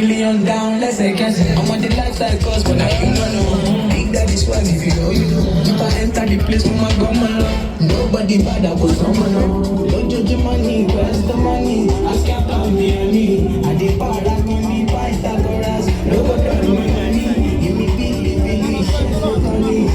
million down, let's say I'm on the lifestyle cause, but now you don't know. Ain't that this swag if you know, you know. If I enter the place with my government, nobody bad, I was someone. Don't judge the money, where's the money? I can't buy me, I did para con me, Pythagoras. Nobody know money, give me Billy, shit, no money.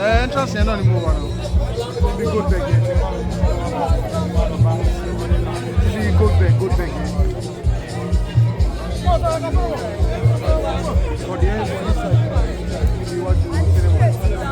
Entrance yẹn náà ni mo wà náà. Ibi gold bag yẹn. Ibi gold bag yẹn. For the end on this side. Ibi iwájú cinema.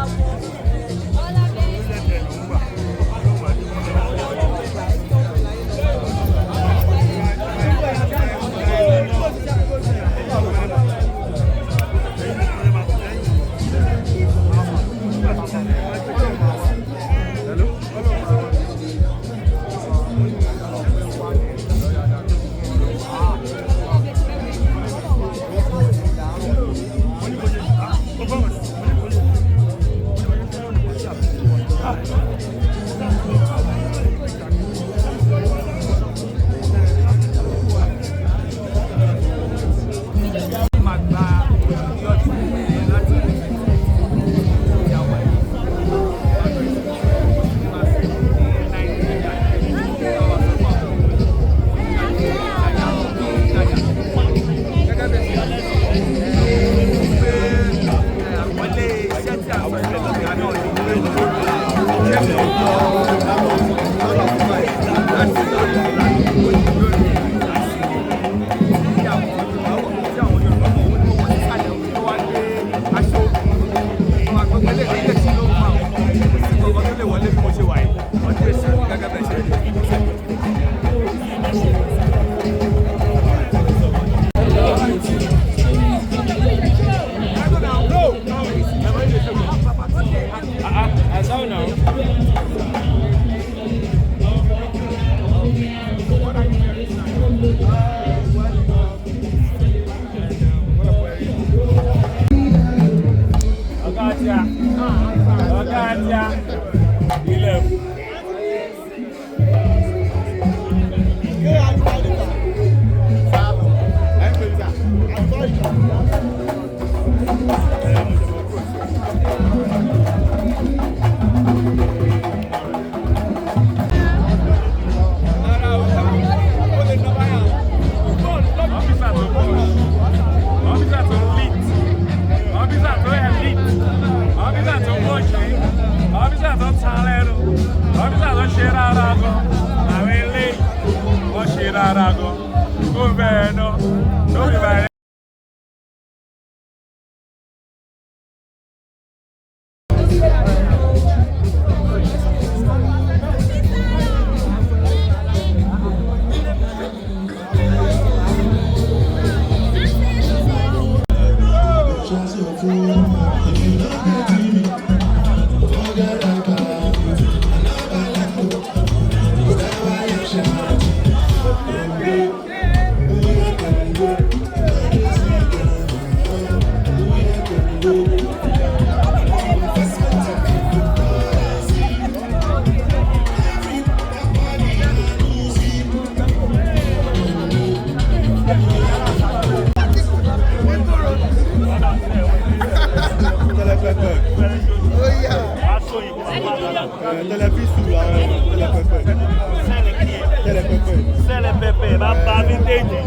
Sẹ́lẹ̀pẹ̀pẹ̀ bá bá vintage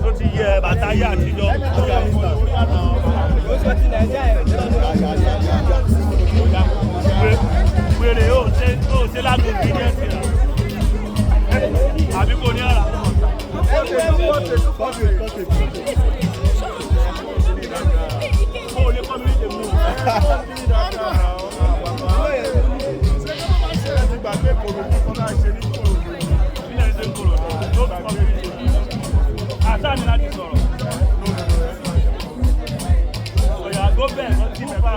tó ti yẹ bàtáyà àtijọ́. Wèrè ó ṣe lágùn bí ní ẹ̀sìn rẹ̀. Àbí kò ní ọ̀rà. Ó lè kọ́ mi ní tèmi. Àtàní láti sọ̀rọ̀. Ọ̀yà àgọ́ bẹ́ẹ̀ lọ sí mẹ́fà.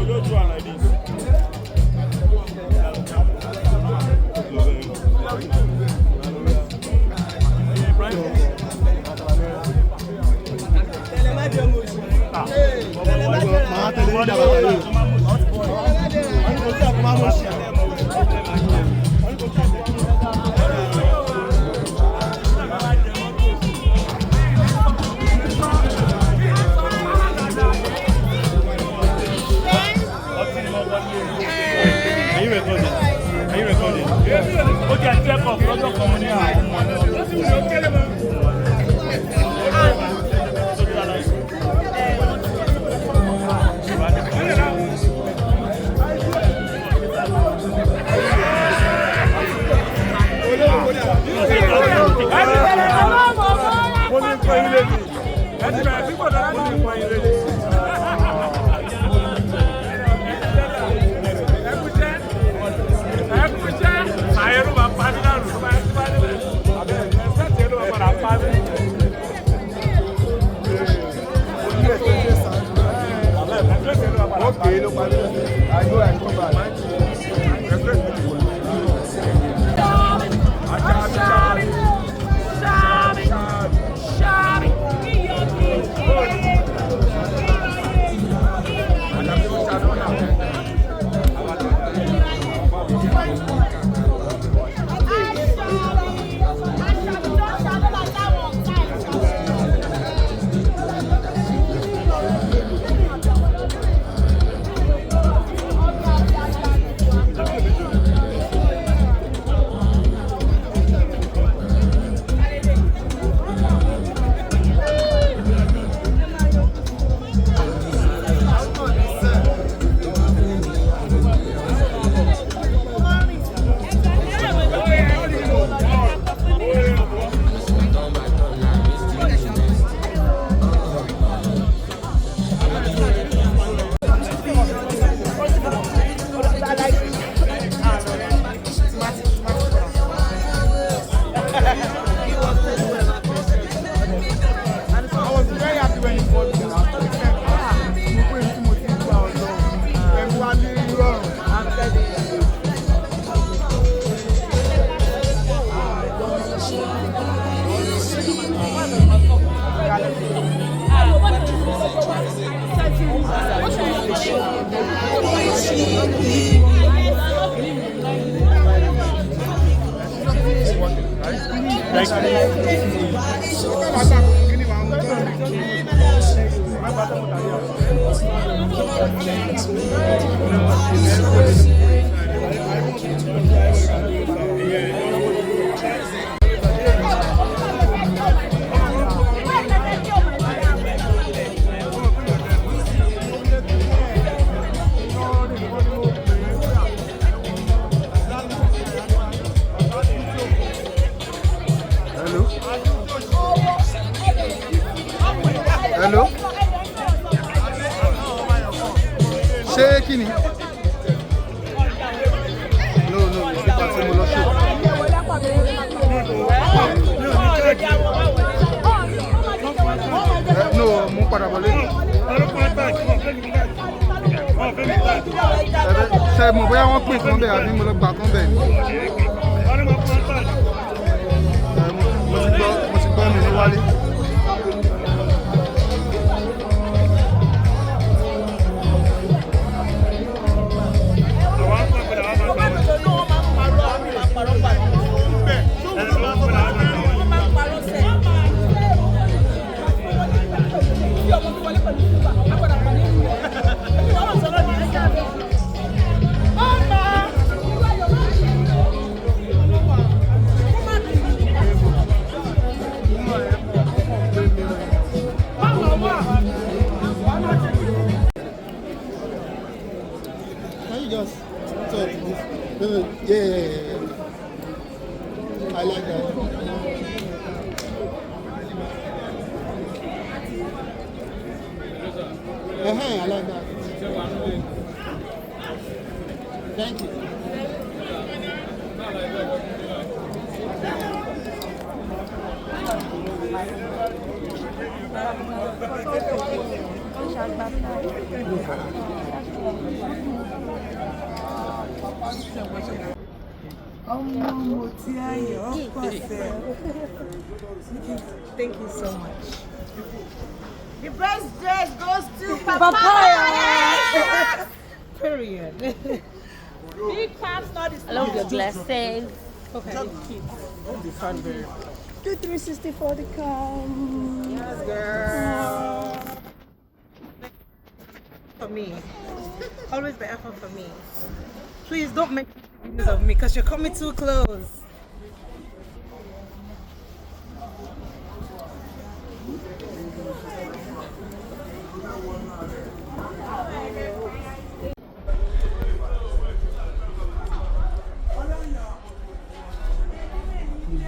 Lójú àná ìdí. Hello? Ṣé kí ni? No, nípa tí mo lọ ṣe. No, mo padà bọ̀ lẹ́yìn. Ṣé mo bóyá wọ́n pín kan bẹ́ẹ̀ àbí mo lọ gbà kan bẹ́ẹ̀ ni? Mo ti gbọ́ mi ní wálé. just talk this. Yeah. I like that. I like that. Thank you. Thank you so much. The best dress goes to Papaya! Period. Big Paps, not the I love your glasses. Okay. The fan very. 2360 for the cam. Yes, girl. For me. Always the effort for me. Please don't make videos of me because you're coming too close.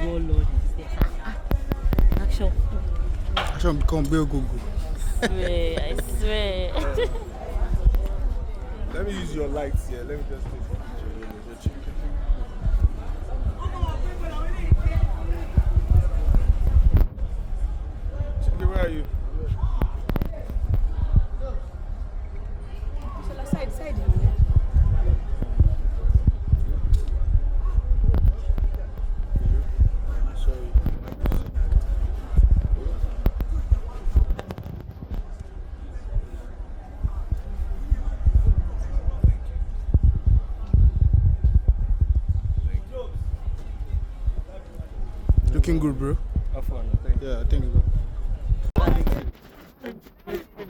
Warlord is there. Action. Action become Bill Google. I swear. Let me use your lights here. Let me just take a picture. Chicken, where are you? Side. Looking good, bro. Have fun. Thank you. Yeah, thank you, bro.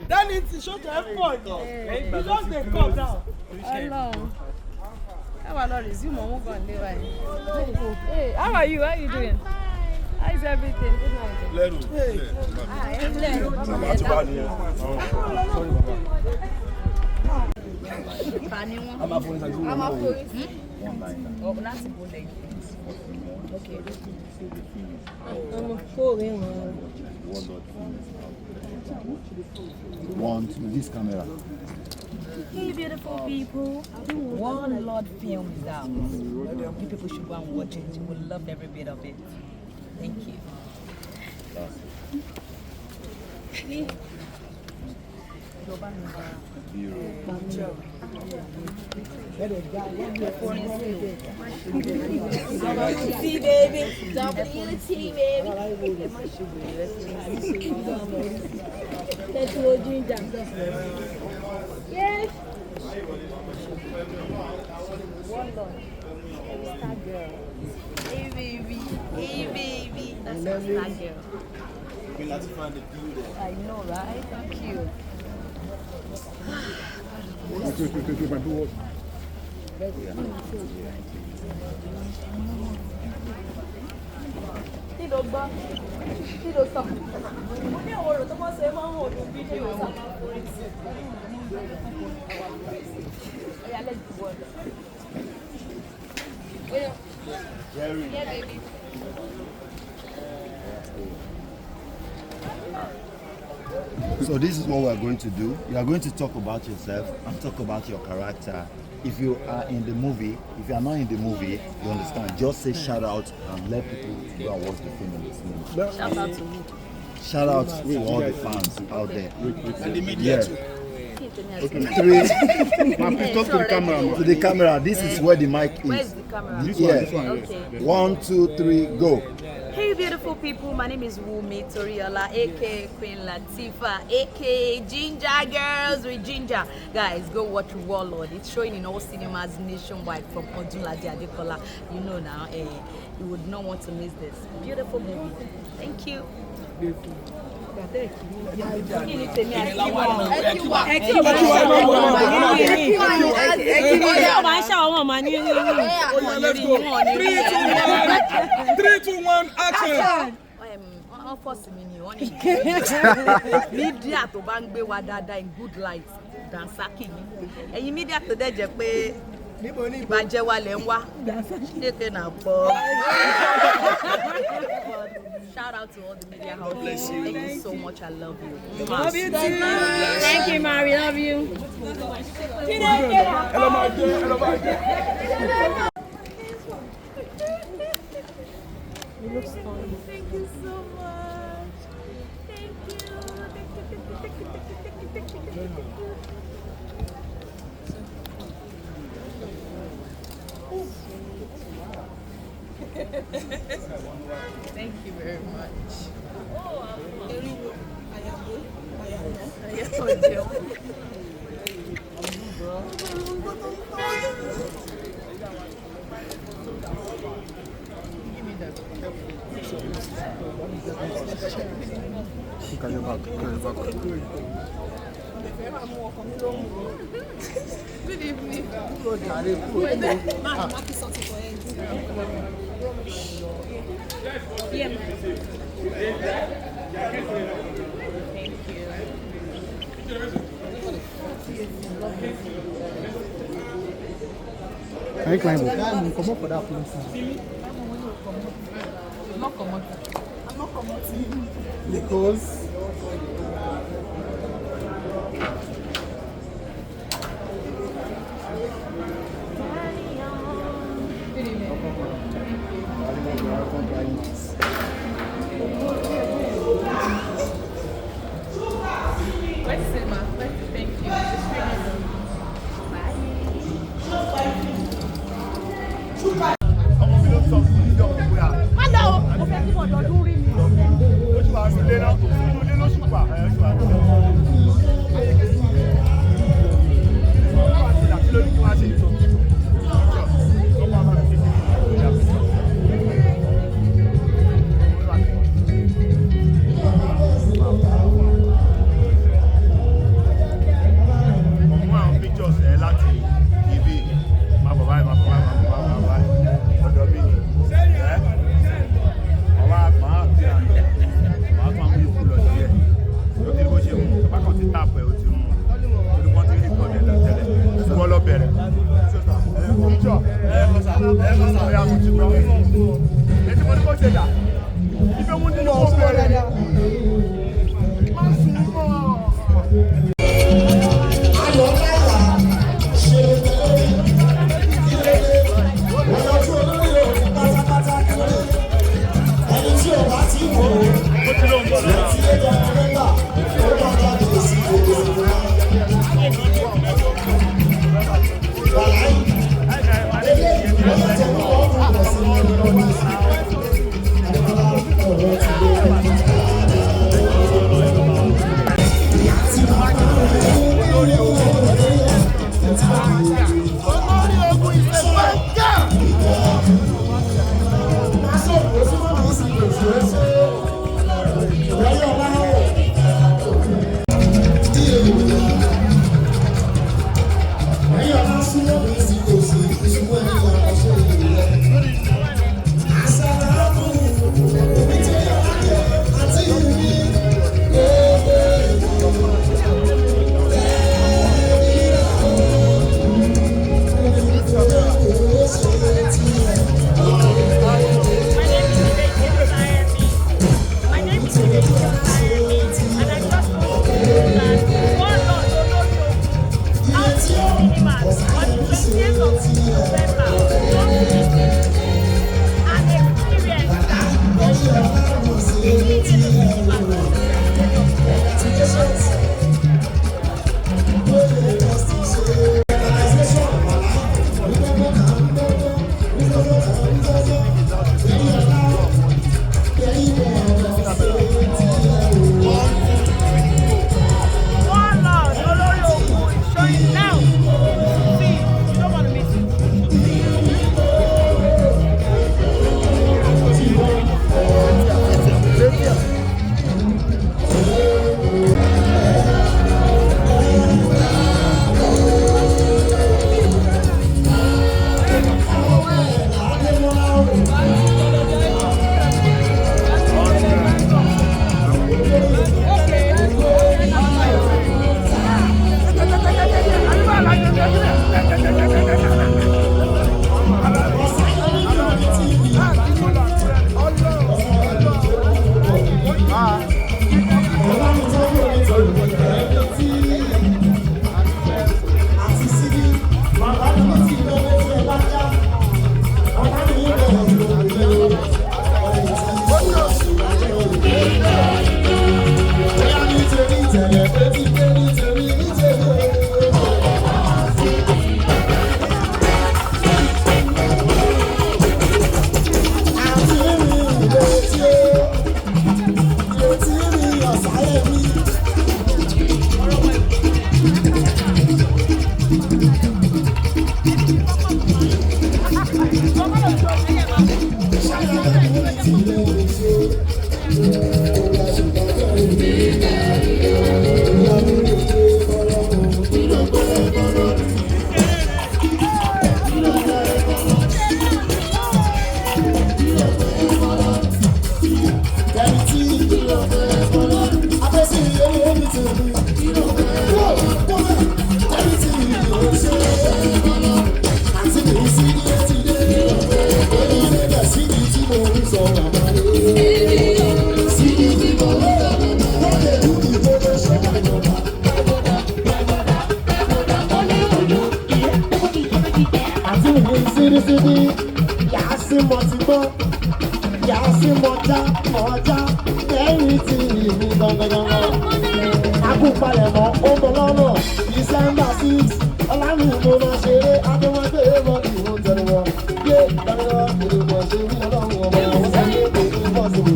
That needs to show the effort. You just the cup now. Hello. How are you? Resume on move on. Hey, how are you? How are you doing? How is everything? Good night. Leru. One to this camera. Hey, beautiful people. Warlord film is out. You people should go and watch it. You will love every bit of it. Thank you. See, baby. WT, baby. Let's go, Ginger. Yes. Warlord. Star girl. Hey, baby. Hey, baby. That's a star girl. We like to find the beauty. I know, right? Thank you. Kí ló gbọ́? Kí ló sọ? Mo ní àwọn ọ̀rọ̀ tó mọ́ ṣe máa ń hàn ní fídíò sábà forí sí. Oya, let's do one. Jerry. Yeah, baby. So this is what we are going to do. You are going to talk about yourself and talk about your character. If you are in the movie, if you are not in the movie, you understand. Just say shout out and let people go and watch the film in the cinema. Shout out to you. Shout out to all the fans out there. And the media too. Three. Talk to the camera. To the camera. This is where the mic is. Where's the camera? Okay. 1, 2, 3, go. Hey, beautiful people. My name is Toriola, aka Queen Latifah, aka Ginger Girls with Ginger. Guys, go watch Warlord. It's showing in all cinemas nationwide from Odunlade Adekola. You know now, you would not want to miss this beautiful movie. Thank you. Three, two, one, action! Wọ́n fọ́ọ̀sì mi ni wọ́n ní media tó bá ń gbé wa dáadáa in good light dansaki ni ẹ̀yin media tó dẹ̀ jẹ́ pé ìbàjẹ́ wa lẹ̀ ń wá lékè náà pọ̀. Shout out to all the media houses. Thank you so much. I love you. Love you too. Thank you, Mari. Love you. It looks fun. Thank you so much. Thank you. Thank you very much. Iyabo Ojo. Look at your back. Look at your back. Good evening. Yeah. Thank you. Can you climb up? Come up for that place. I'm not coming. Because síbísíbí yàá sí mọ̀tìgbọ́ yàá sí mọ̀já mọ̀já lẹ́yìn tí ìlú gangan. Akúpalẹ̀mọ́ ó ń bọ̀ lọ́nà December 6 ọ̀làmì mo máa ṣeré adéwọ́dé bọ́ọ̀lù ìwọ̀n tẹ̀lé wọn. Yé dáná ìlú mọ̀ ṣe wí ọlọ́run ọmọ àwọn sáré èdè ìbọ̀sùn.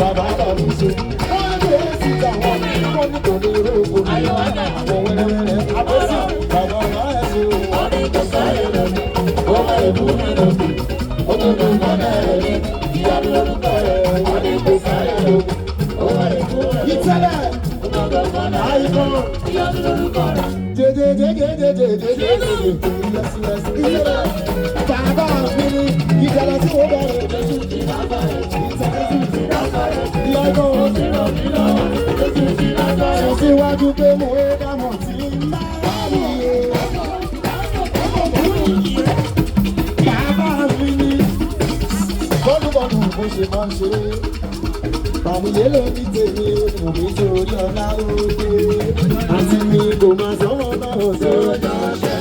Bàbá bàbá ṣe wọ́n lè síta wọn wọ́n ní kò ní rògbò àwọn wẹ́rẹ́wẹ́rẹ́ abọ́sí bàbá ọ̀gá ẹ̀ ṣe wọ́n ní kò sáré rẹ̀ ó máa lè bú mi lòdì ó tó tó mọ́ náà rẹ̀ ìyá lórúkọ rẹ̀ wọ́n ní kò sáré rẹ̀ ó máa lè bú mi lòdì ìtẹ́lẹ̀ àìkọ́ ìyá lórúkọ rẹ̀ jẹjẹjẹjẹjẹjẹjẹjẹjẹ ìtẹ́lẹ̀ bàbá mi ní ìjàlá tí ó bẹ̀rẹ̀ sọ síwájú pé mo é dámọ̀ tí máa rí e. Bàbá mi ní bọ́dúbọ́dù bó ṣe máa ń ṣe. Bàmílẹ́ ló ní tèmi òbí torí ọlá òde. Àti mi kò máa sọ́wọ́ náà sọ́jọ́ ṣẹ́.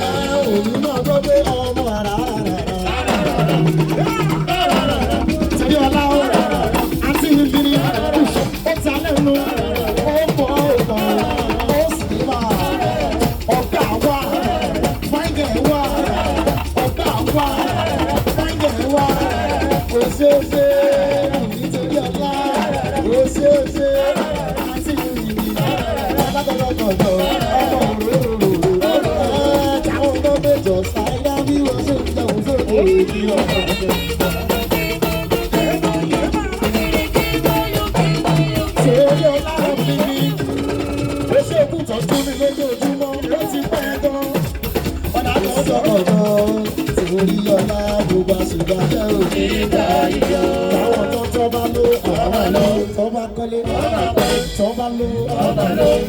Òní náà gbọ́ pé ọmọ àrà torí ọlá òde. Àti ìbírí ó ta lẹ́nu.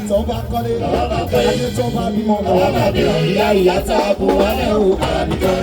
Tọ́ba kọ́lé, ayé tọ́ba bímọ, ìyá ìyá tá a bò wálé o, àbíkọ́.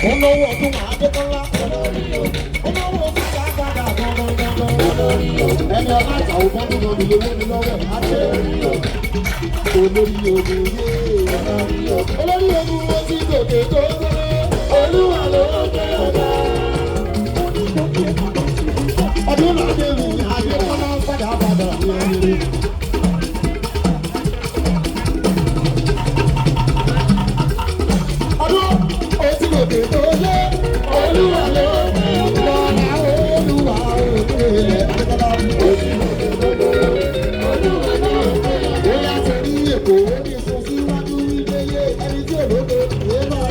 Olówó Odunlade Adekola, olówó Eniola Ajao bọ́dún lórí owó ní lọ́wọ́ àti olórí ogun yé olórí ogun ó ti gòkè tó olúwa ló gbé ọ̀gá. Odunlade Adekola padà ní ẹni. Ọdún ó ti gòkè tó lé olúwa ló gbé ọ̀gá. Olúwa ó gbé Adekola ó ti gòkè tó lé olúwa ló gbé ọ̀gá. Ó yá torí èkó ó ní sọ síwájú ìgbéyé ẹni tí òdodo ìwé náà.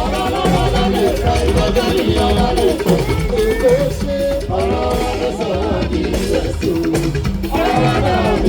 Ọ̀rọ̀ lọ́wọ́ lọ́lẹ̀ ìka ìgbàgbọ́ ní ọ̀rọ̀ lẹ́kọ̀ọ́. Èkó ṣe ọ̀rọ̀ ló sọ̀rọ̀ ní ìrẹsì. Ọ̀rọ̀ náà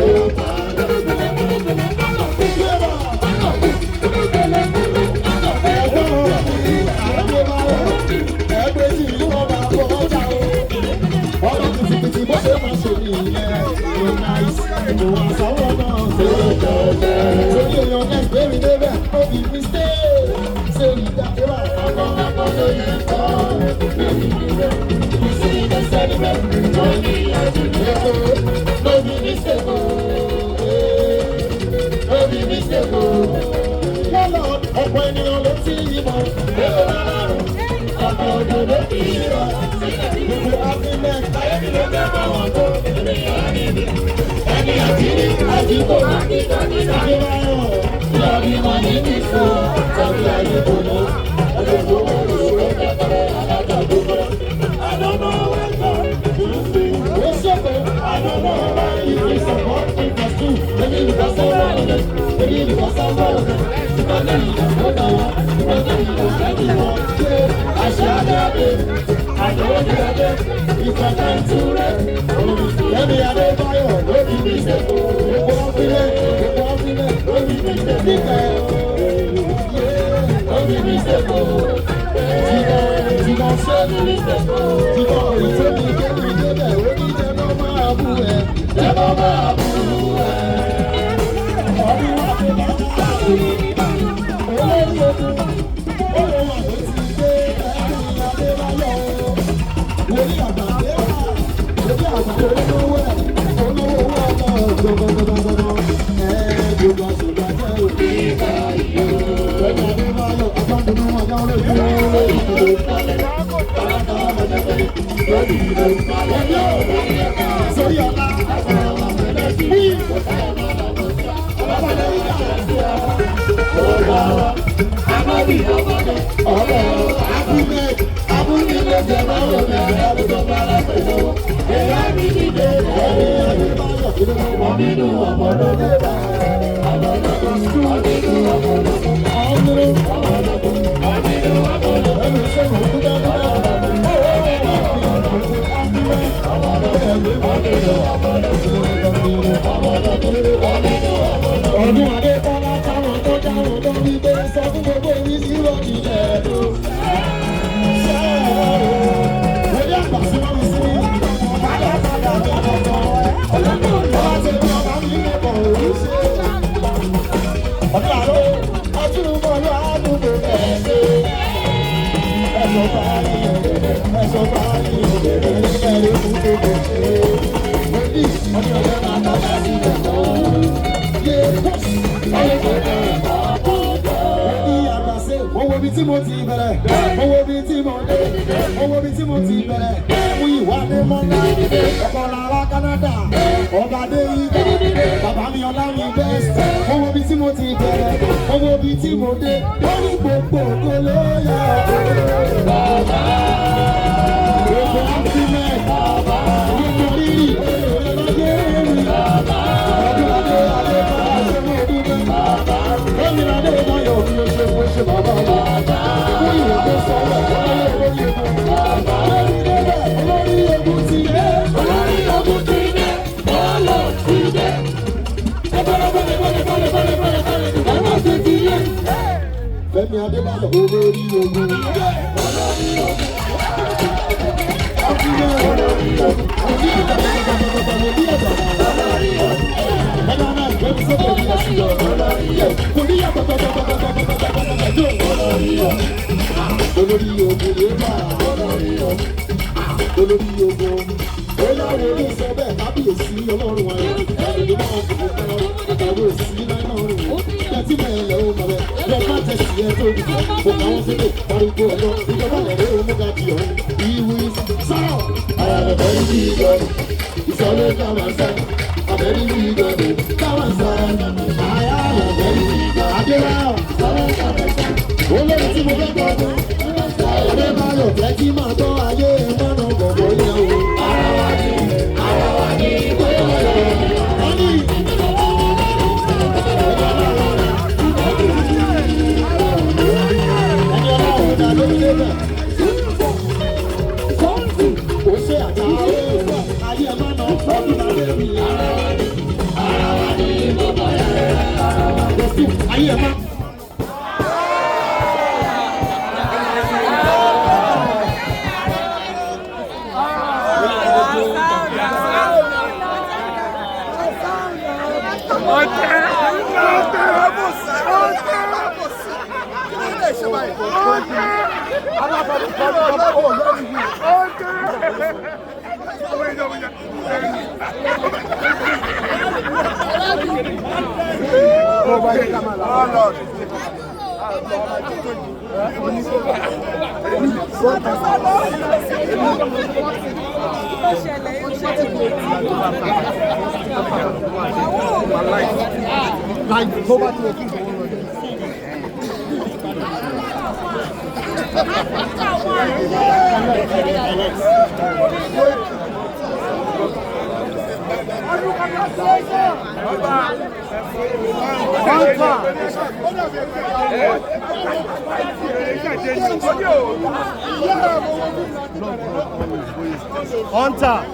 Femi Adebayo, no be mistake. Odunlade Adekola táwọn tó dáhùn tó ní pé sọ fún gbogbo èmi sí lókì ẹ̀dọ́. Wòlíì àgbà sí wọn sí mi, padà padà tó kọ̀ọ̀kan. Ọba ti ní ọba mi lẹ́kọ̀ọ́ òun ṣe. Odunlade ọtúnbọ̀ ló àdúgbò ẹ̀ṣẹ̀. Ẹ̀sọ́ báyìí ẹ̀rẹ́ fún gbogbo ṣe. Wòlíì Odunlade máa tọ́jà sí ẹ̀kọ́. Owó bí tí mo ti bẹ̀rẹ̀, owó bí tí mo dé, owó bí tí mo ti bẹ̀rẹ̀, mú ìwà ní mọ́lá, ọkọ̀ lára Canada, ọba dé ìgbà, bàbá mi ọlá mi best, owó bí tí mo ti bẹ̀rẹ̀, owó bí tí mo dé, lórí gbogbo kò ló yẹ bàbá. Gbogbo àfimẹ́, gbogbo rírì, olùrànlọ́yẹ rí, Odunlade Adekola ṣe mú ọdún bàbá. Femi Adebayo bí o ṣe fún ṣe bàbá mi. Fún ìwé tó sọ̀rọ̀ olórí olórí ogun. Lórí débẹ̀ olórí ogun ti dé. Olórí ogun ti dé. Warlord ti dé. Bàbá ṣe ti yé. Femi Adebayo olórí ogun. Olórí ogun. Olórí ogun. Olórí ogun olórí ogun sọ bẹ́ẹ̀ kábíyèsí ọlọ́run wa yẹn ẹni máa ń fò fún àtàwọn èsì náírà ọrùn ìgbàtí mẹ́lẹ̀ ó mọ̀ bẹ́ẹ̀ lọ́ọ́ má tẹ̀sí ẹ tó dùn kò káwọn sílẹ̀ parúgbó ọjọ́ ìjọba lẹ̀rẹ́ ó mú ká di ọ̀hún ìwé sọ̀rọ̀ àyàbẹ̀ ní kí ìjọba ìsọ̀lẹ̀ káwọn sẹ́ àbẹ̀rí ní ìjọba káwọn sẹ́ àyàbẹ̀ ní ìjọba adéwà olórí tí mo fẹ́ gbọ́dọ̀ Adebayo fẹ́ kí máa tọ́ ayé mọ́nà gbọ̀ngàn yẹn o. Ara wa ni bóyá wọ́n ní. Ẹni ọlọ́run dá lórí lébẹ̀. Ó ṣe àtàwọn ayé mọ́nà Odunlade mi. Ara wa ni bóyá ayé mọ́nà. Like, go back to your feet. Hunter.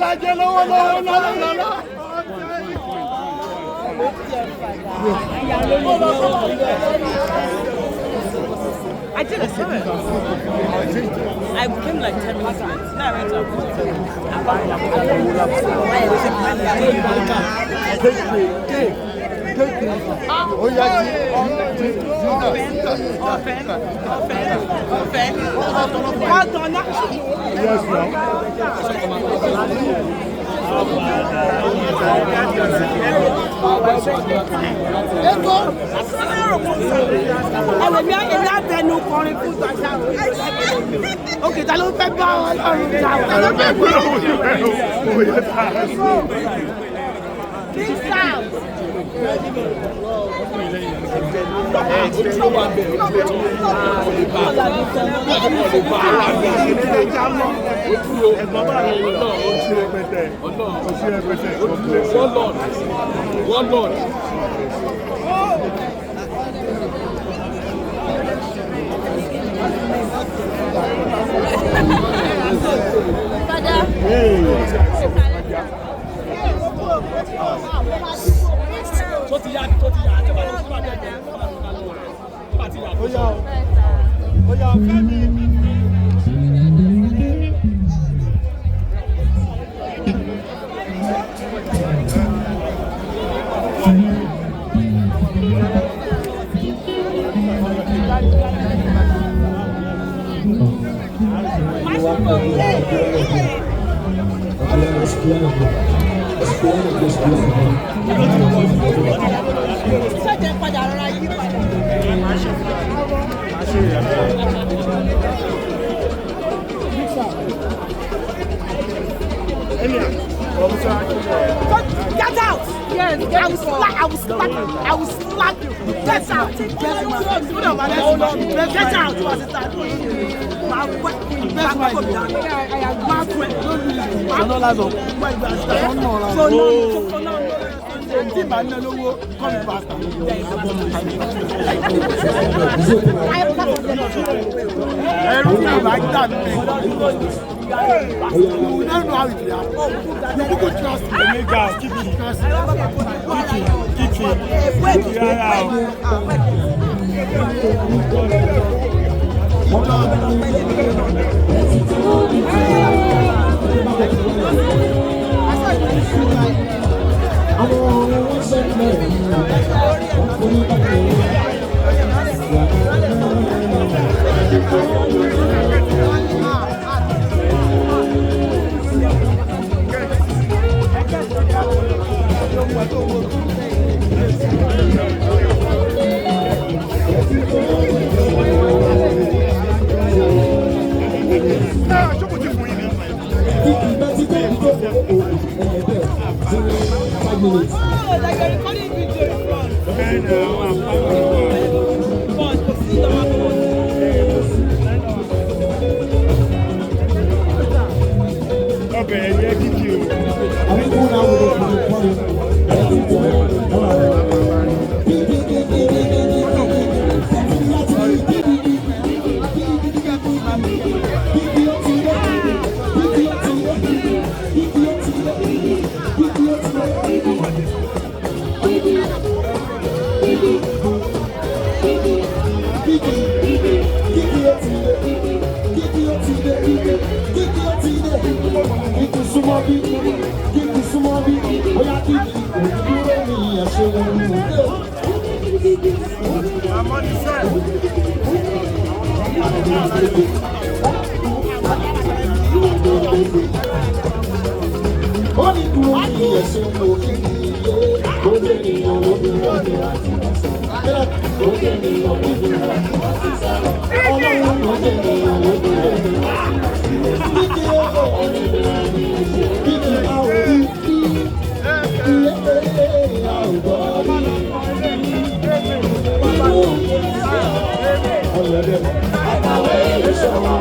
Lajẹ lọ́wọ́. I did a 7. I came like 10 minutes late. Now I went Okay, ta ló fẹ́ bá Ọlọ́run jà wá. Warlord. Get out! Yes, I will slap you. Get out! Get out! You don't know how it is. You could trust me. Keep it. Kiki súnmọ́ bí, bóyá kiki òdúró ní ẹ̀ṣẹ̀ wọn. Àmọ́ ní sẹ́ẹ̀. Ó ní dúró ní ẹ̀ṣẹ̀ wọn kí ó lè ní olódúró ní láti ọ̀sán. Ó lè ní olódúró láti ọ̀sán. Ọlọ́run ló lè ní olódúró ní láti ọ̀sán. Kíkí ó kíkí àwọn ìdí ilé àwùjọ rí. Àkàwé ìṣòro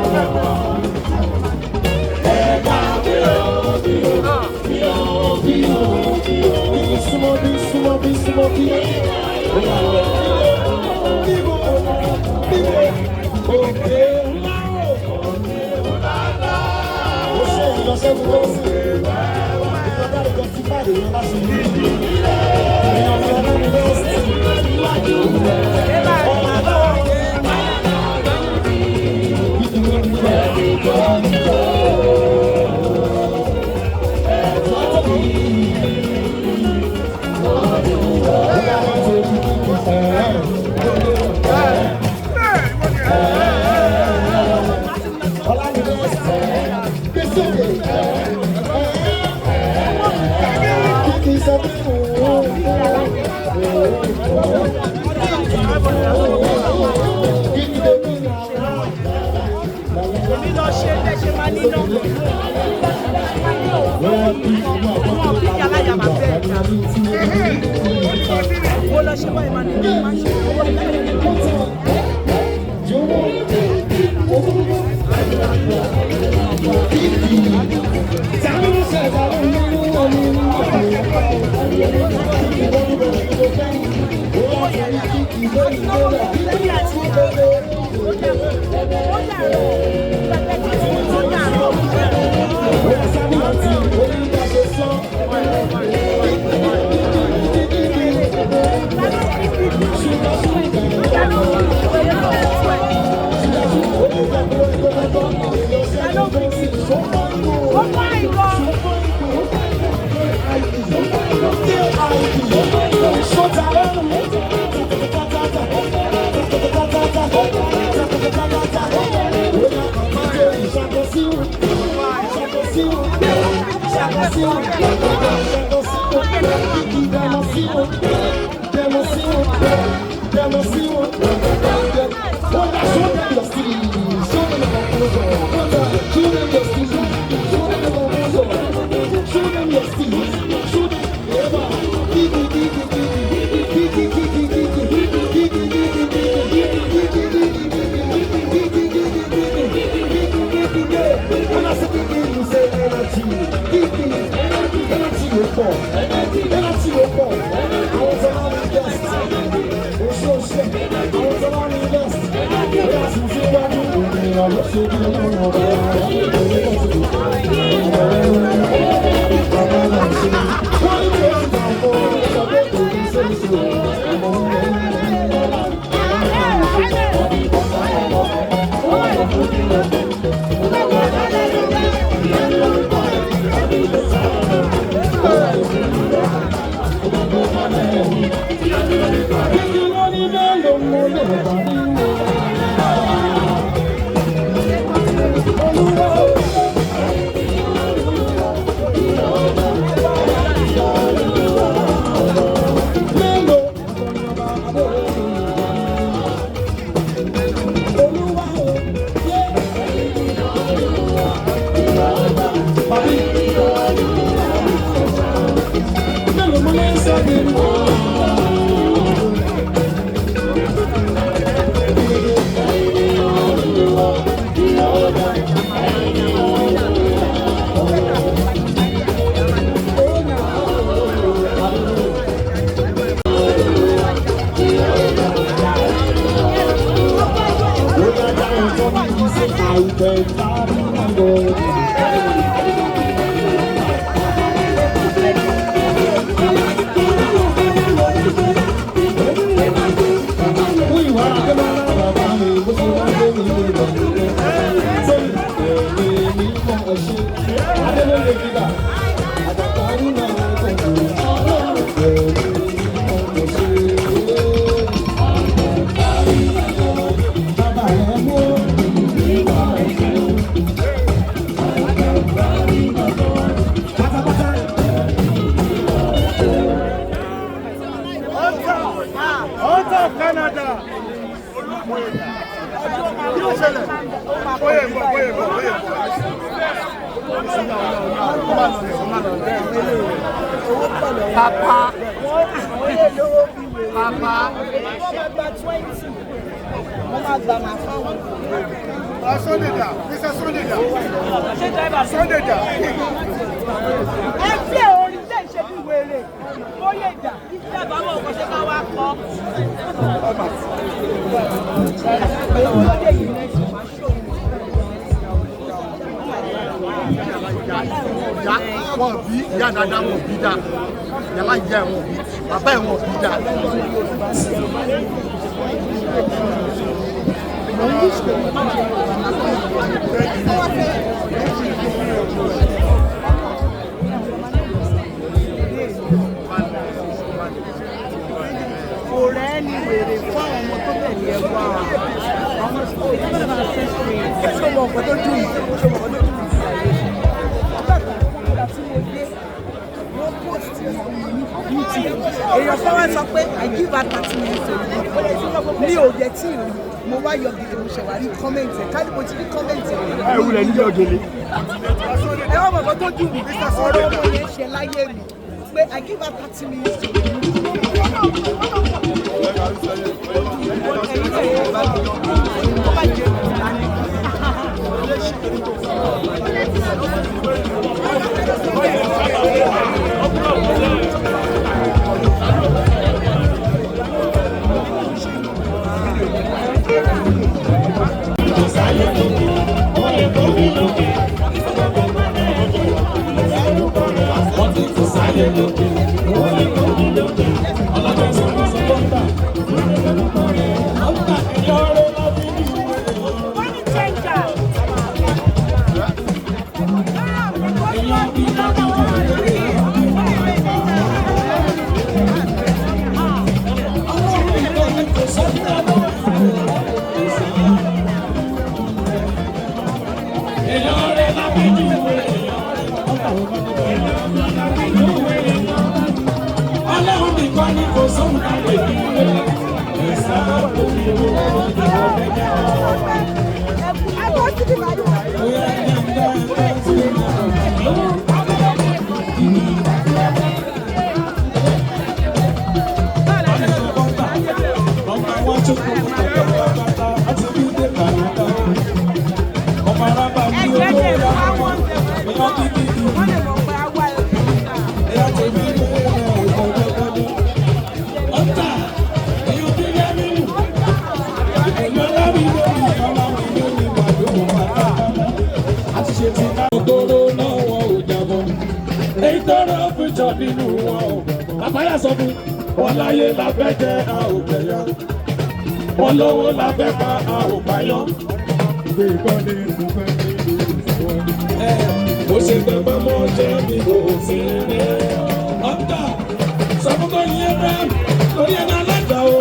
Papa. Àwọn ilé lówó bí wèrè. Papa. Èyí wọ́n máa gba 20. Wọ́n máa gbà máa fáwọn. Sunday da. Mr. Sunday da. Ṣé driver Sunday da. ẹ fi orin tẹ̀ ṣe bí wèrè. Ó yẹ ìjà. Ìjà báwọn ọkọ̀ ṣe ká wá kọ́. Wọ́n bí ìyá dáadáa wọn bí dáa. Yàrá ìyá wọn bí. Bàbá ẹ̀ wọn bí dáa. Kò rẹ́ ní wèrè fún àwọn ọmọ tó tẹ̀lé ẹ wá. Àwọn ṣọmọ ọkọ̀ tó dùn yìí. Ṣọmọ ọkọ̀ tó dùn yìí. Nígbà tí mo dé, wọ́n post YouTube. Èèyàn fẹ́ wá sọ pé I give her 30 minutes. Mi ò jẹ́ tí ì rí. Mo wá yọ gidi mo ṣe wá rí kọ́mẹ̀ntì ẹ̀. Káàdì mo ti rí kọ́mẹ̀ntì ẹ̀. Ẹ wúlẹ̀ nílé òjòlè. Ẹ wọ́n mọ̀ tó dùn mí. Ọ̀rọ̀ ọmọ yẹn ṣe láyé mi. Pé I give her 30 minutes. Láyé la fẹ́ jẹ́ a ò jẹyọ, wọ́n lówó la fẹ́ pa a ò payọ́. Gbẹ̀gbọ́n ni mo fẹ́ ní ìwọ ni. Mo ṣe gbẹ̀gbẹ́ mọ́ jẹ́ mi kò sí ní. Ọ̀tá sọ́kútọ̀ yẹn rẹ̀ lórí ẹni alájà o.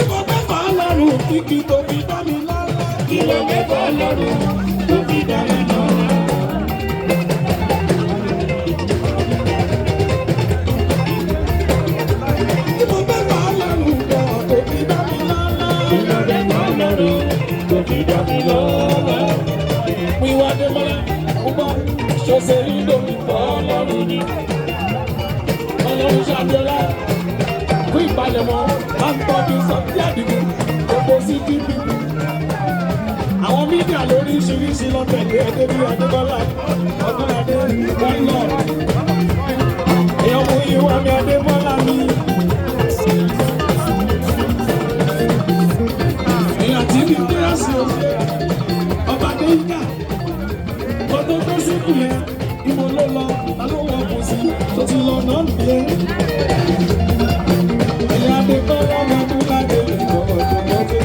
Ìbọn mẹ́fà lọ́rùn kíkí tó fi dá mi lọ́la. Ìbọn mẹ́fà lọ́rùn tó fi dá mi lọ́la. Wíwá dé mọ́lá, ọgbà ṣọ́ṣẹ́ ìdòmí fọ́ ọlọ́run ní. Ọlọ́run ṣàjọlá, fún ìpalẹ̀mọ́, máa ń tọ́jú sọ́kí àdìgún, gbogbo sí kíkì. Àwọn mídíà lóríṣiríṣi lọ́tẹ̀lé ẹgbẹ́ bí Adékọ́lá, Odunlade, Warlord. Èèyàn mú ìwà mi Adémọ́lá mi. Èèyàn tí kì í dúró sí oṣù. Ọba Adéyíká, ọdún tó ṣíkù yẹn, ìmọ̀ ló lọ, ta ló wọ kò sí, tó ti lọ náà nìyẹn. Ìyá Adékọ́lá ọmọ Odunlade ìjọ ọdún tó dé.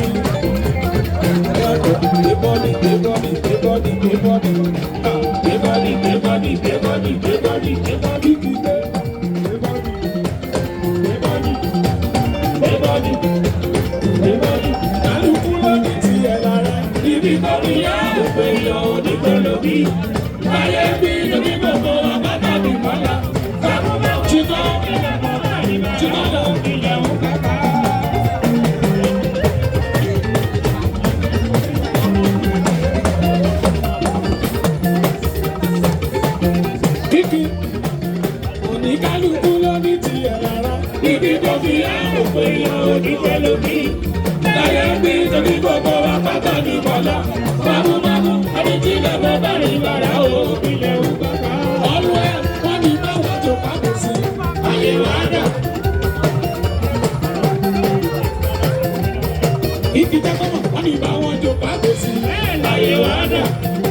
Gbébọ́dì, gbébọ́dì, gbébọ́dì, gbébọ́dì, gbébọ́dì, gbébọ́dì, gbébọ́dì, gbébọ́dì, gbébọ́dì, gbébọ́dì, gbébọ́dì, kálukú lónìí ti ẹ̀ lára. Ibi tó ní yá òpè yọ onígbòlóbí. Láyé bí lóbi gbogbo àbájá mi mọ́lá. Jìnnà, jìnnà lọ ìyẹ̀wò kàkà. Kíkì, oníkálukú ló Lókì tó fi àwọn pé yan onífẹ́ lókì. Láyé ń bí torí gbogbo wa pátá ní bọ́lá. Bámúbámú ẹni tí lẹ́fẹ̀ẹ́ bá rí bàrà òbílẹ̀ ògbàgbà. Ọ̀rọ̀ ẹ̀ wọ́n ní báwọn tó pàdé sí. Ayé wa dà. Ìfìjàkọ́mọ̀ wọ́n ní báwọn tó pàdé sí. Ayé wa dà.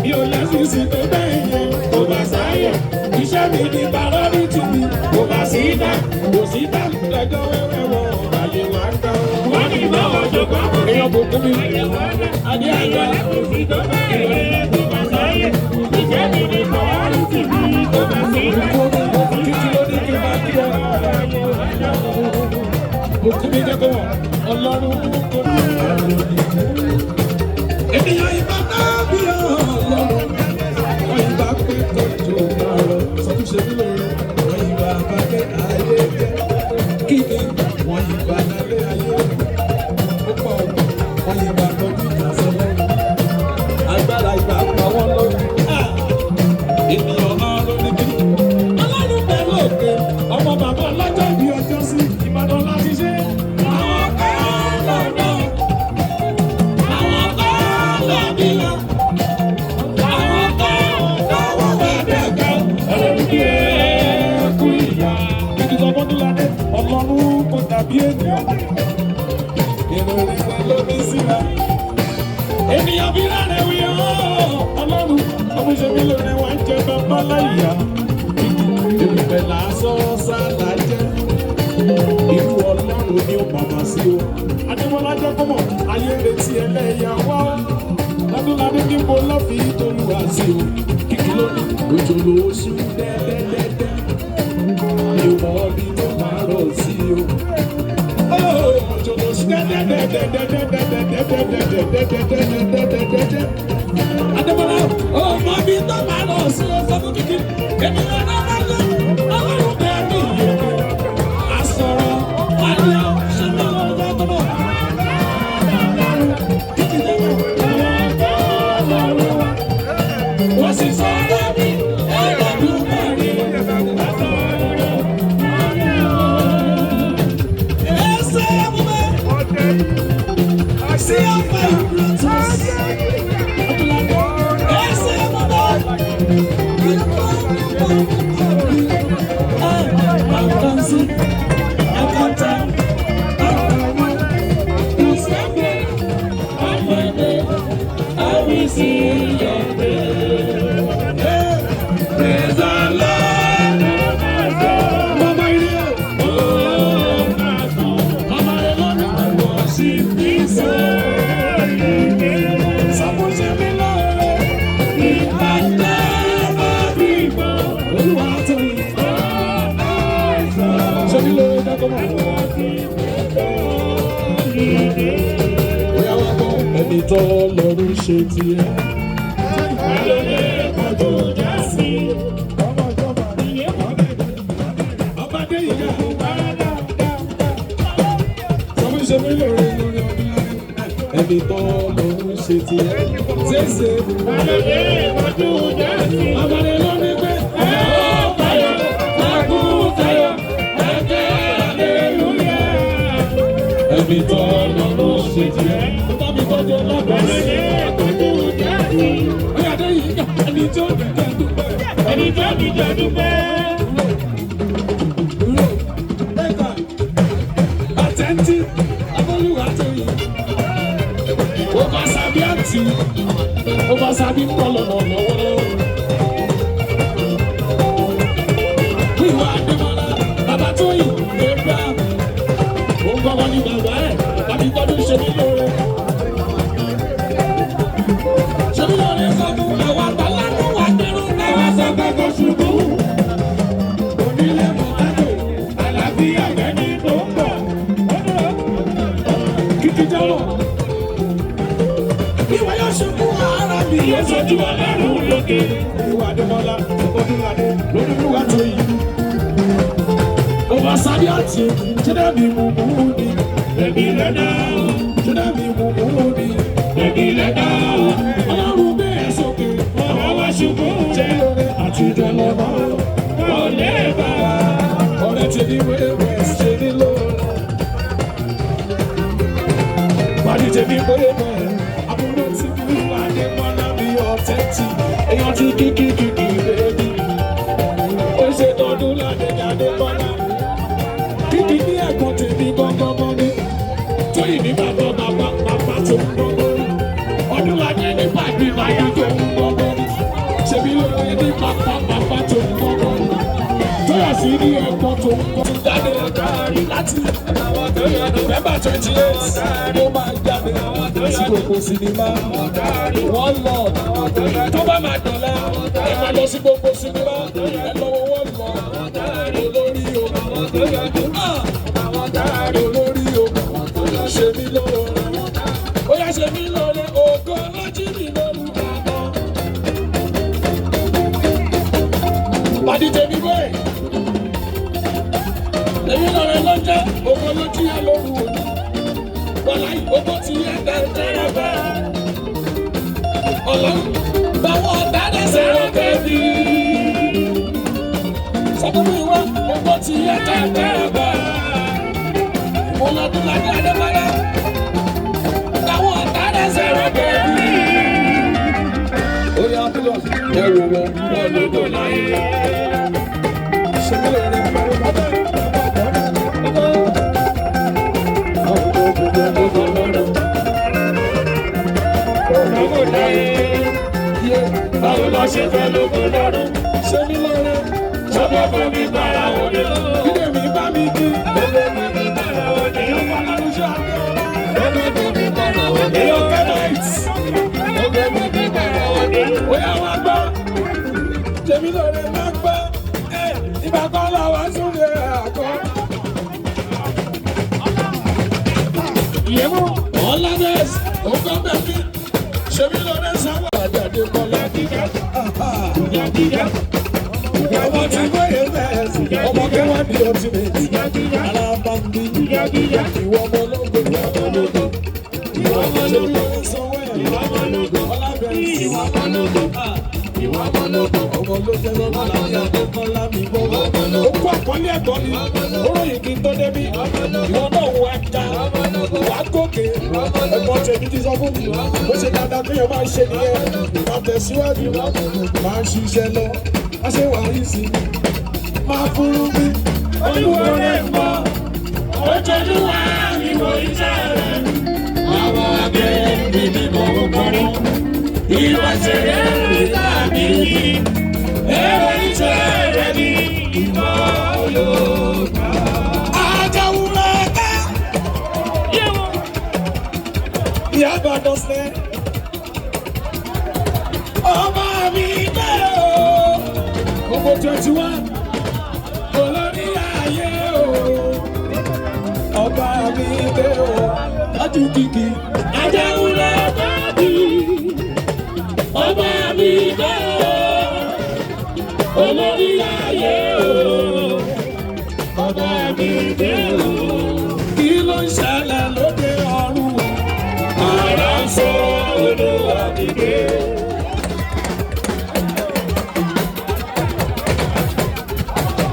Mi ò lẹ́sìn sí tó bẹ́ẹ̀ yẹn. Kò bá sáyẹ̀. Iṣẹ́ mi ní priority mi. Kò bá sí dá. Kò sí dá. Lẹ́jọ́ wẹ́wẹ́ wọ. Ayé wa dà. Wọ́n ní báwọn tó pàdé sí. Èèyàn bò kú mi. Adé àgbà. Kò sí tó bẹ́ẹ̀ yẹn. Kò bá sáyẹ̀. Iṣẹ́ mi ní priority mi. Kò bá sí dá. Títí ló ní kí n bá kí ọ. Mo kú mi jẹ́ kó wọ̀. Ọlọ́run kò ní ènìyàn ìbá dábì ọlọ́run wọ́n ìbá pé kọjú ọ̀rọ̀ sọ́túnṣe nílò rẹ̀ wọ́n ìbá bàjẹ́ ayé jẹ́ kí ni wọ́n ìbá lálẹ́ ayé ó pọ̀ wọ́n ìbá tọ́jú ìjàsọ lọ́rùn agbára ìbá pa wọ́n lọ́rùn ènìyàn máa ló ní kí ọlọ́run bẹ̀rù òkè ọmọ bàbá ọlọ́jọ́ ìbí ọjọ́ sí Ìbàdàn láti ṣe àwọn kan lọ́dọ̀. Ọlọ́run kò tàbí ènìyàn, ìròyìn ló ní síra. Ènìyàn bí lárẹ̀ wí ọ́, Ọlọ́run ọmọọṣẹ́ mi lórí wọn jẹ́ bàbá láyà. Ìrùbẹ̀ lásán sálà jẹ́, irú Ọlọ́run ni ó màmá sí o. Adémọ́lá jẹ́ kọ́mọ̀, ayé retí ẹlẹ́yà wá. Odunlade ní mo lọ́ fi tolúwa sí o. Kìkì lónìí, òjò ló ṣú dẹ́dẹ́dẹ́dẹ́. Mi ò mọ ibi tó máa rọ̀ sí o. Òjò ló ṣú dẹ́dẹ́dẹ́dẹ́dẹ́dẹ́dẹ́dẹ́dẹ́dẹ́dẹ́dẹ́dẹ́dẹ́dẹ́dẹ́dẹ́dẹ́. Adémọ́lá, ó mọ ibi tó máa rọ̀ sí o. Sọ fún Kìkì, èmi náà náà máa lọ. Ọlọ́run bẹ́ẹ̀ ni ìyẹn. Àsọ̀rọ̀ ayọ̀ ṣe máa lọ lọ́gbọ́n. Kìkì lẹ́nu. Wọ́n sì sọ ọ́ bí ẹlẹ́dùn mẹ́rin. Ẹsẹ̀ ẹ̀mùmẹ́. Sí ọ̀pẹ ìrọ̀tún. Ẹsẹ̀ ẹ̀mùmẹ́. Àkànṣe, àkàntà, àkànwá. Ìṣẹ́gun, àgbẹ̀dẹ, àwísí ọ̀gbẹ́. Praise the Lord. Mama Ilé. Oh, Mama Ilé. I worship His holy name. Sàmúṣe mi lọ́rẹ̀. Ìbàdàn àbímọ. Olúwa tó yí. Ṣé mi lóore dákọ́ mọ́? Bóyá wá bọ́ ẹni tó lọ́rùn ṣe tiẹ̀. Ẹni tó lọ́rùn ṣe ti ẹ́ ṣeéṣe. Àlejò ìmọ̀jú jẹ́sí. Àbálẹ̀ ló ní pé ẹ ó fayọ̀, ẹkú fayọ̀, ẹgbẹ́ àlelúyà. Ẹni tó lọ́rùn ṣe ti ẹ́. Tọ́bi tó jẹ lọ́gbọ̀n. Àlejò ìmọ̀jú jẹ́sí. Ọ̀yàdé yìí kà ẹni tó dìjẹ́ dúpẹ́. Ẹni tó dìjẹ́ dúpẹ́. Àtẹ̀ntì Abọ́lúwa tó yìí. Ó bá sábí àti ó bá sábí pọ̀ lọ́nà lọ́wọ́lọ́wọ́. Ìwà Adémọ́lá, bàbá tó yìí lè gbà. Ó ń gbọ́wọ́ ní bàbá ẹ̀, tàbí tọ́dún ṣe mí lóore. Ṣé mi lóore sọ fún àwọn àgbàlá tó wà dẹrù káwá sọ pé kò ṣubú? Onílé Mọ̀tàdé, àlàáfíà gẹ́ni tó ń bọ̀. Kìkì jẹ́wọ̀. Ìwà yóò ṣubú ara mi. Yóò sojú Ọlọ́run lókè. Ìwà Adémọ́lá, Odunlade, Odunlade tó yí. Ó bá sábí àti Jẹ́dẹ́bí mú ni. Bẹ̀bí lẹ́dá. Jẹ́dẹ́bí mú ni. Bẹ̀bí lẹ́dá. Ọlọ́run bẹ́ẹ̀ sókè. Ọmọ wa ṣubú jẹ́ àti ìjọba. Wọ́n lè bá. Ọ̀rẹ́ ti ní wẹ́wẹ́ ṣe ní lóore. bóyá bẹ́ẹ̀ àbúrò tí mi wà ní mọ́nà mi ọ̀tẹ́tì èèyàn ti kíkí bèbí ó ṣe tọdún láti jáde bọ́lá kíkí ní ẹ̀gbọ́n tèmi gbọ́ngbọ́n ní Toyin ní bàbá tó ń gbọ́ngbọ́n ní Odunlade ní bàbí bàbá tó ń gbọ́ngbọ́n ní ṣèbí lóye ní bàbá tó ń gbọ́ngbọ́n ní Toyin sí ní ẹ̀gbọ́n tó ń gbọ́ngbọ́n jáde láti November 28 ló máa jáde sí gbogbo sinimá Warlord tó bá máa dọ̀la ẹ máa lọ sí gbogbo sinimá ẹ lọ́wọ́ Warlord olórí o olórí o ṣe mí lóore ó yá ṣe mí lóore ògo lójú mi lóru àná pàdé tèmi bóyè èmi lóore ló jẹ́ ògo lójú yá lóru òní bọ́lá ìgbógbó ti yẹ tẹ́tẹ́rẹ́ bẹ́ẹ̀ ọlọ́run báwọn ọ̀tá dẹ́sẹ̀ rẹ̀ bẹ́ẹ̀ni sọ́kùnrin ìwé ògbó ti yẹ tẹ́tẹ́rẹ́ bẹ́ẹ̀ Odunlade Adekola báwọn ọ̀tá dẹ́sẹ̀ rẹ̀ bẹ́ẹ̀ni. Ó yá bílọ̀ ẹ wò wọ́n lóko láyé ṣe kí lè rí parí bàbá báwo lọ ṣe fẹ́ lóko lọ́rùn ṣé mi lọ́rẹ́ ṣọ́bọ̀ fún mi bára òde kílè mi bá mi kí kílè mi bára òde ọ̀pọ̀ lọ́rùṣọ́ kílè mi bára òde ọ̀kẹ́ náìtì kílè mi bára òde bóyá wàá gbọ́ ṣèmi lọ́rẹ́ má gbọ́ ìgbà kan làwọn súnlé àkọ́. Ìyẹ́wò ọ̀làdẹ́sì ògbọ́n bẹ̀mí ṣèmi lọ́rẹ́ sáwọ́ àjàdé kọ́lá kíkà kíkà ọmọ tí wọ́yẹ bẹ́ẹ̀ ọmọ kẹwàá ní ọtí méjì alábàndí ìwọ ọmọ ológo ìwọ ọmọ ológo sanwó ẹ̀ ọlábẹ̀rẹ̀ ìwọ ọmọ ológo ọmọ ológo lọ́wọ́ láyé Adékọ́lá mi gbọ́wọ́ ó kó àkọlé ẹ̀gbọ́n mi oróyìn kí n tó débi ìwọ náà wọ ẹja wà á gòkè ẹ̀gbọ́n tèmi ti sọ fún mi ó ṣe dáadáa kéèyàn máa ṣe nìyẹn máa tẹ̀síwájú máa ń ṣiṣẹ́ lọ má ṣe wà yìí sí máa fúru bí olúwọ̀rẹ́ mọ́ ojúlúwà ìwò iṣẹ́ rẹ̀ àwọn abẹ́ bíbí mọ̀ kọ́rọ́ ìwà ṣeré ìtàbí ẹ̀rọ iṣẹ́ rẹ̀ ní ìmọ̀ olóògbà. Àjàwùrẹ́ ká Iyabo Ojo ọba mi bẹ́ẹ̀ o gbogbo 21 olórí ayé o ọba mi bẹ́ẹ̀ o lájú kìkì Àjàwùrẹ́ bẹ́ẹ̀bí ọba mi bẹ́ẹ̀ o olórí ayé o ọba mi bẹ́ẹ̀ o kí ló ń ṣẹlẹ̀ lóde ọ̀run ara ń sọ Olúwa dìde.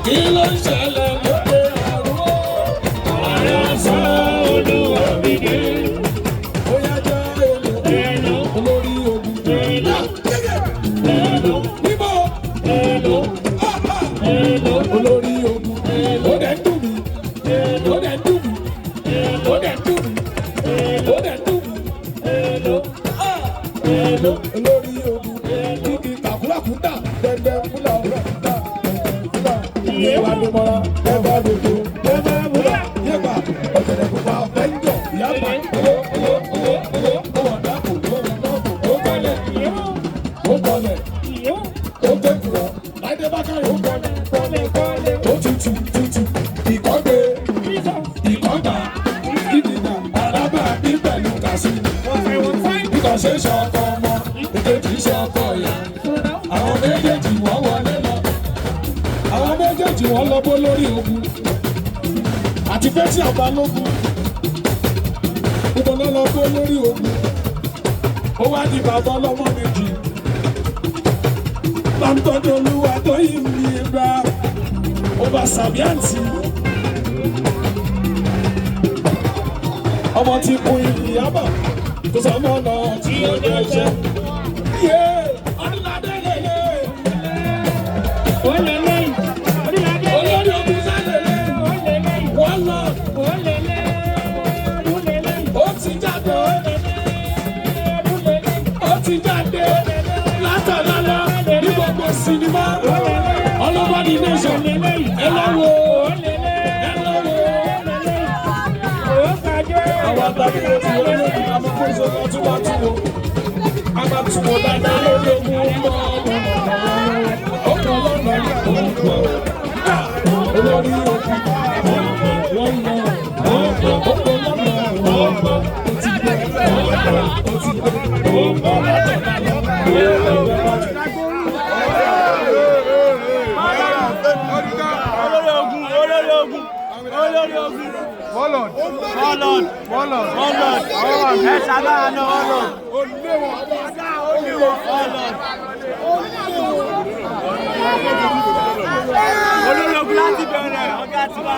Kí ló ń ṣẹlẹ̀ lóde ọ̀run ara ń sọ Olúwa dìde. Bóyá jẹ́ èlò olórí ogun níbo olórí ogun ó dẹ̀ ń dùn mí ó dẹ̀ ń dùn mí ó dẹ̀ ń dùn mí ó dẹ̀ ń dùn mí olórí ogun kíkì kàkúràkúta dẹ́ndẹ́ fúlà ọ̀rẹ́ kúta fúlà ìwà ló mọ́ra ẹ̀fọ́ lóko ẹ̀fọ́ múlá yẹ̀pà ọ̀gẹ̀dẹ̀ pupa ẹ̀ńjọ̀ ìyàpá owó ọ̀dà kò ó kọ́lẹ̀ ó tẹ̀kùrọ̀ láìdé bákàrẹ̀ ó kọ́lẹ̀ ó tutù ìkọ́gbé ìkọ́gbà ìdìnnà alábà bí pẹ̀lú kàṣí ìkọ̀ṣe ṣọkọ ọmọ ìkejì ṣọkọ ìyá àwọn méjèèjì wọ́n wọlé lọ àwọn méjèèjì wọ́n lọ bó lórí ogun àti fẹ́tí àbálógun gbogbo lọ bó lórí ogun ó wá di bàbá ọlọ́mọ méjì bàtọ́jú olúwa tó yìí ní ìgbà ọba sàbíàntì ọmọ tí kún Iyabo kò sọmọ náà tí ó jẹjẹ. Odunlade lele. Olórí ogun sálele. Warlord. Ó ti jáde. Ó ti jáde. Látàlálá ní gbogbo sinimá. All over the nation. Ẹ lọ́wọ́. Àwọn àgbàdo ti wọlé lórí àmọ́kóso ọtún wá tún wò. A máa tún wò dáadáa lórí ogun ọmọ ọmọ lọ́nà ọmọ olórí ogun wọ́n lọ ọmọ lọ́nà ọmọ ti gbẹ ó ti gbẹ ọmọ Warlord. Ẹ ṣàlàyé àná Warlord. Olórí láti bẹ̀rẹ̀ ọ̀gá tí wá.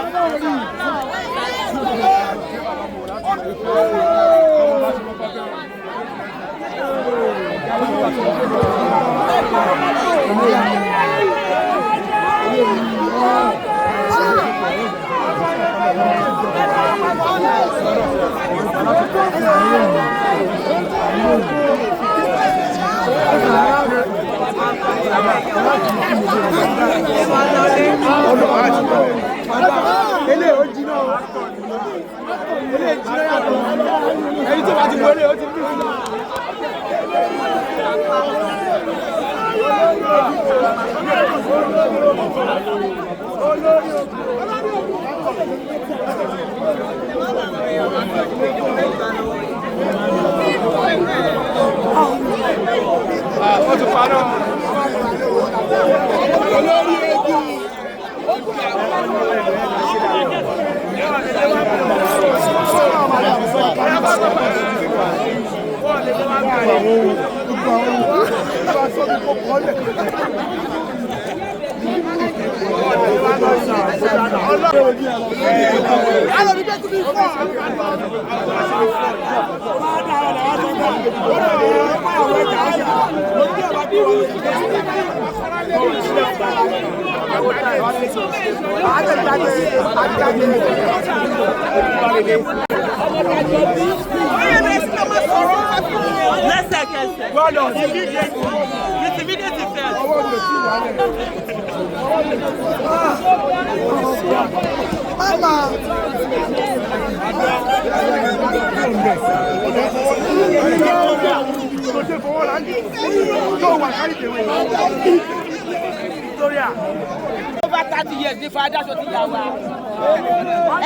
Over 30 years ní fàájà tó ti yà wá.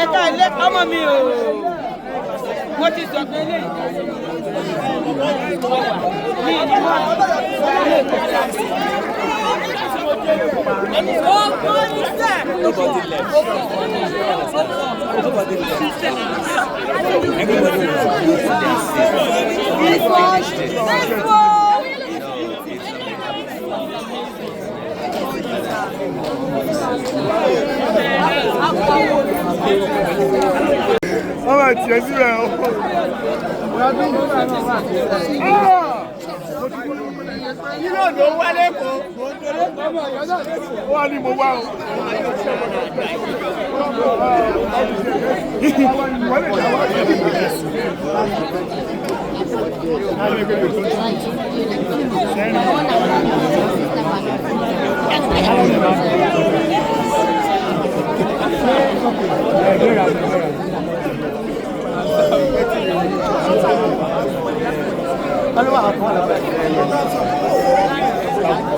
Ẹ̀ka ilé ọmọ mi o. Mo ti sọ pé ilé Ọmọ tiẹ̀ síbẹ̀ o. Yíyá ló wá lẹ́kọ̀ọ́. Wọ́n ní mo wá o.